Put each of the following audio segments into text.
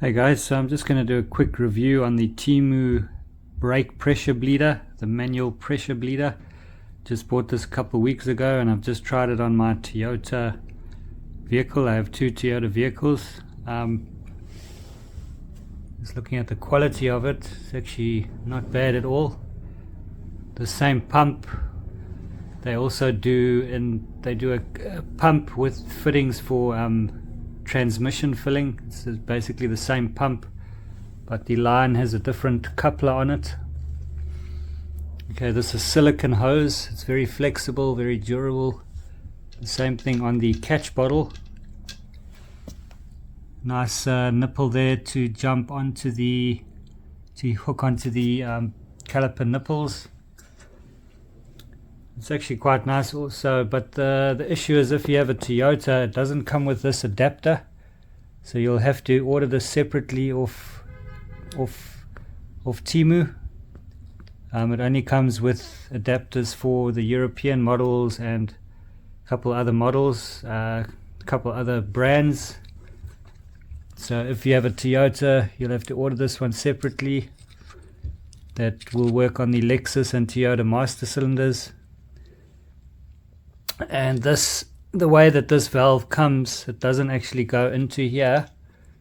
Hey guys, so I'm just going to do a quick review on the Temu brake pressure bleeder, the manual pressure bleeder. Just bought this a couple of weeks ago and I've just tried it on my Toyota vehicle. I have two Toyota vehicles. Just looking at the quality of it, it's actually not bad at all. The same pump they also do, and they do a pump with fittings for transmission filling. It's basically the same pump, but the line has a different coupler on it. Okay, this is silicone hose. It's very flexible, very durable. The same thing on the catch bottle. Nice nipple there to jump onto the, to hook onto the caliper nipples. It's actually quite nice also, but the issue is if you have a Toyota, it doesn't come with this adapter, so you'll have to order this separately off Temu. It only comes with adapters for the European models and a couple other models, a couple other brands. So if you have a Toyota, you'll have to order this one separately. That will work on the Lexus and Toyota master cylinders. And this, the way that this valve comes, it doesn't actually go into here,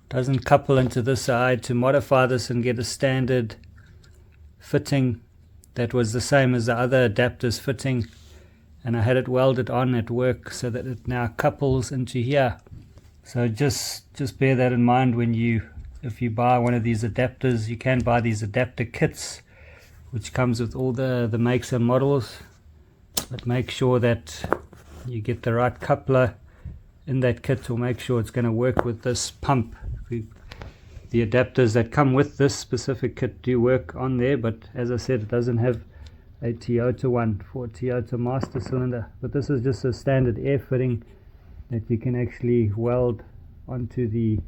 doesn't couple into this side. To modify this and get a standard fitting that was the same as the other adapters fitting, and I had it welded on at work so that it now couples into here. So just bear that in mind when if you buy one of these adapters. You can buy these adapter kits which comes with all the makes and models, but make sure that you get the right coupler in that kit, or make sure it's going to work with this pump. The adapters that come with this specific kit do work on there, but as I said, it doesn't have a Toyota one for a Toyota master cylinder. But this is just a standard air fitting that you can actually weld onto the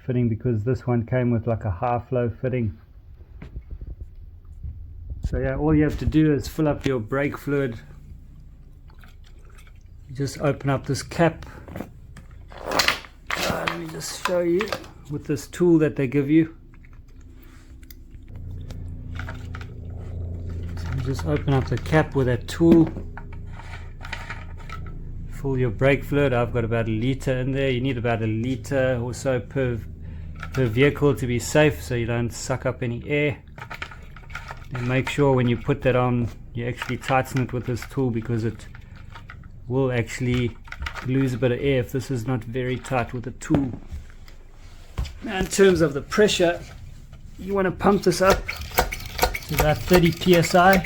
fitting, because this one came with like a high flow fitting. So yeah, all you have to do is fill up your brake fluid. You just open up this cap. Let me just show you with this tool that they give you. So you just open up the cap with that tool. Fill your brake fluid. I've got about a litre in there. You need about a litre or so per vehicle to be safe, so you don't suck up any air. And make sure when you put that on, you actually tighten it with this tool, because it will actually lose a bit of air if this is not very tight with the tool. Now, in terms of the pressure, you want to pump this up to about 30 psi.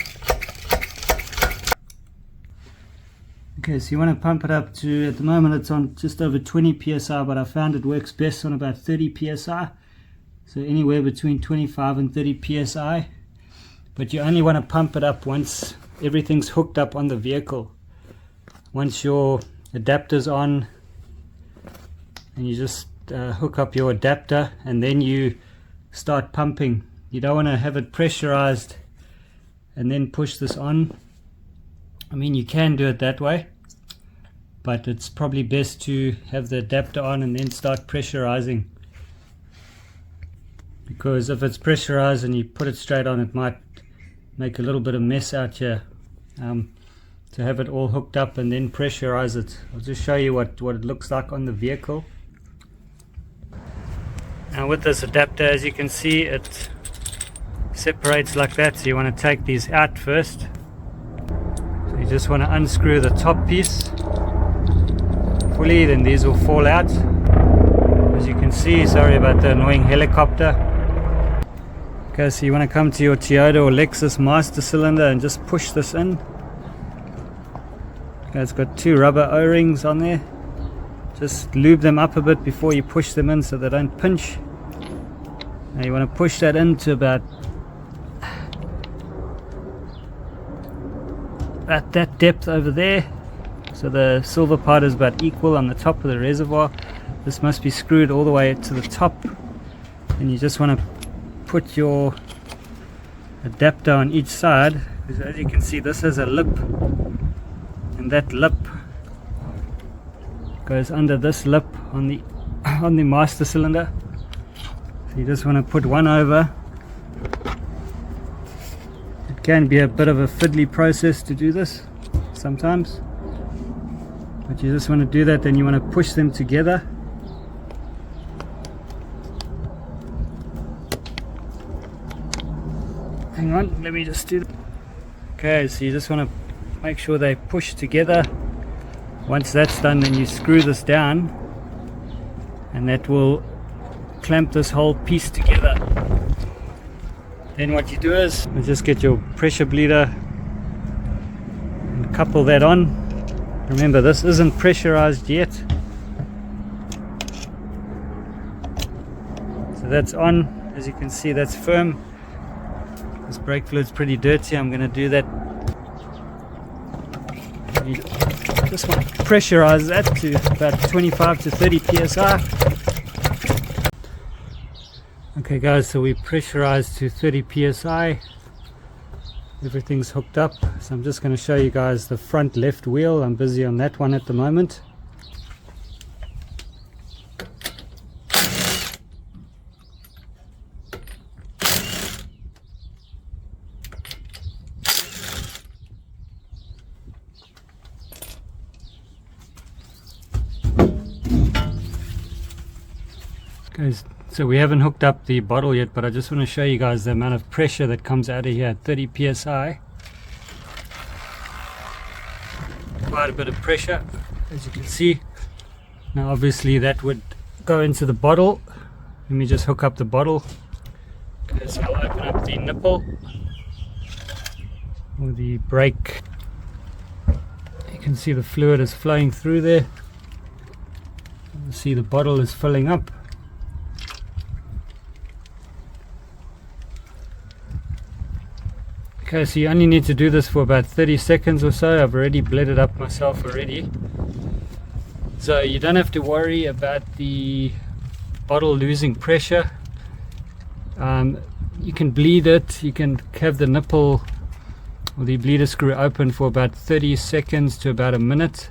Okay, so you want to pump it up to, at the moment it's on just over 20 psi, but I found it works best on about 30 psi. So anywhere between 25 and 30 psi. But you only want to pump it up once everything's hooked up on the vehicle. Once your adapter's on, and you just hook up your adapter, and then you start pumping. You don't want to have it pressurized and then push this on. I mean, you can do it that way, but it's probably best to have the adapter on and then start pressurizing, because if it's pressurized and you put it straight on, it might make a little bit of mess out here. To have it all hooked up and then pressurize it. I'll just show you what it looks like on the vehicle. Now with this adapter, as you can see, it separates like that, so you want to take these out first. So you just want to unscrew the top piece fully, then these will fall out. As you can see, sorry about the annoying helicopter. Okay, so you want to come to your Toyota or Lexus master cylinder and just push this in. Okay, it's got two rubber O-rings on there. Just lube them up a bit before you push them in so they don't pinch. Now you want to push that into about at that depth over there, so the silver part is about equal on the top of the reservoir. This must be screwed all the way to the top, and you just want to put your adapter on each side, because as you can see, this has a lip, and that lip goes under this lip on the master cylinder. So you just want to put one over. It can be a bit of a fiddly process to do this sometimes, but you just want to do that. Then you want to push them together. Hang on, let me just do that. Okay, so you just want to make sure they push together. Once that's done, then you screw this down, and that will clamp this whole piece together. Then what you do is you just get your pressure bleeder and couple that on. Remember, this isn't pressurized yet, so that's on. As you can see, that's firm. This brake fluid's pretty dirty. I'm going to do that. You just want to pressurize that to about 25 to 30 psi. Okay guys, so we pressurized to 30 psi. Everything's hooked up, so I'm just going to show you guys the front left wheel. I'm busy on that one at the moment. Guys, so we haven't hooked up the bottle yet, but I just want to show you guys the amount of pressure that comes out of here at 30 psi. Quite a bit of pressure, as you can see. Now obviously that would go into the bottle. Let me just hook up the bottle. Okay, so I'll open up the nipple or the brake. You can see the fluid is flowing through there. You see the bottle is filling up. Okay, so you only need to do this for about 30 seconds or so. I've already bled it up myself already. So you don't have to worry about the bottle losing pressure. You can bleed it. You can have the nipple or the bleeder screw open for about 30 seconds to about a minute,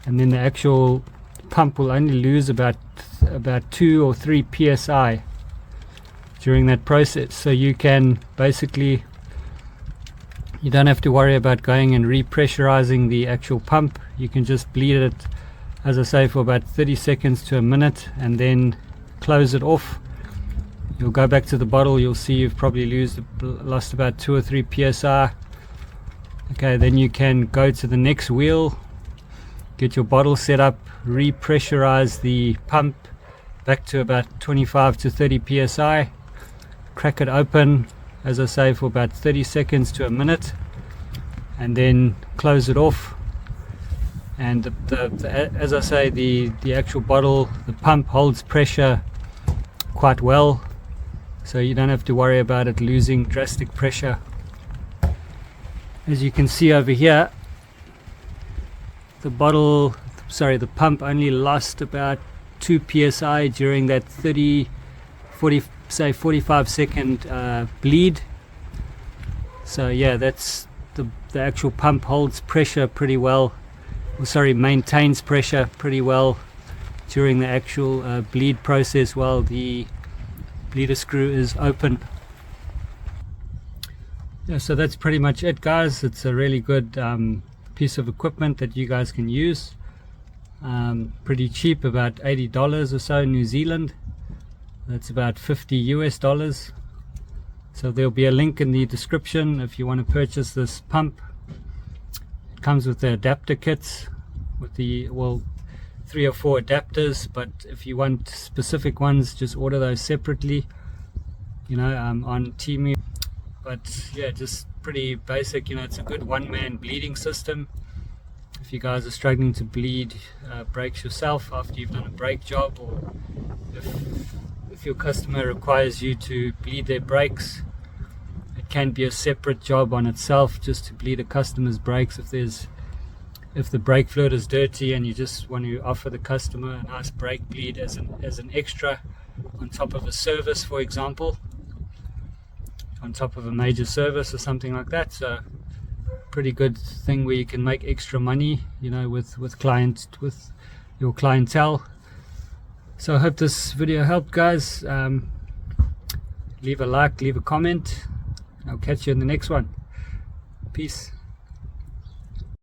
and then the actual pump will only lose about 2 or 3 psi during that process. So you can basically, you don't have to worry about going and repressurizing the actual pump. You can just bleed it, as I say, for about 30 seconds to a minute, and then close it off. You'll go back to the bottle, you'll see you've probably lost about 2 or 3 psi. Okay, then you can go to the next wheel, get your bottle set up, repressurize the pump back to about 25 to 30 psi, crack it open, as I say, for about 30 seconds to a minute, and then close it off. And as I say, the actual bottle, the pump holds pressure quite well, so you don't have to worry about it losing drastic pressure. As you can see over here, the pump only lost about 2 psi during that 45 second bleed. So yeah, that's the actual pump holds pressure pretty well, maintains pressure pretty well during the actual bleed process while the bleeder screw is open. Yeah, so that's pretty much it, guys. It's a really good piece of equipment that you guys can use. Pretty cheap, about $80 or so New Zealand. That's about $50 US. So there'll be a link in the description if you want to purchase this pump. It comes with the adapter kits with the 3 or 4 adapters, but if you want specific ones, just order those separately, on Temu. But yeah, just pretty basic. It's a good one-man bleeding system. If you guys are struggling to bleed brakes yourself after you've done a brake job, or if your customer requires you to bleed their brakes, it can be a separate job on itself just to bleed a customer's brakes. If the brake fluid is dirty and you just want to offer the customer a nice brake bleed as an extra on top of a service, for example, on top of a major service or something like that. So pretty good thing where you can make extra money, with your clientele. So I hope this video helped, guys. leave a like, leave a comment. I'll catch you in the next one. Peace.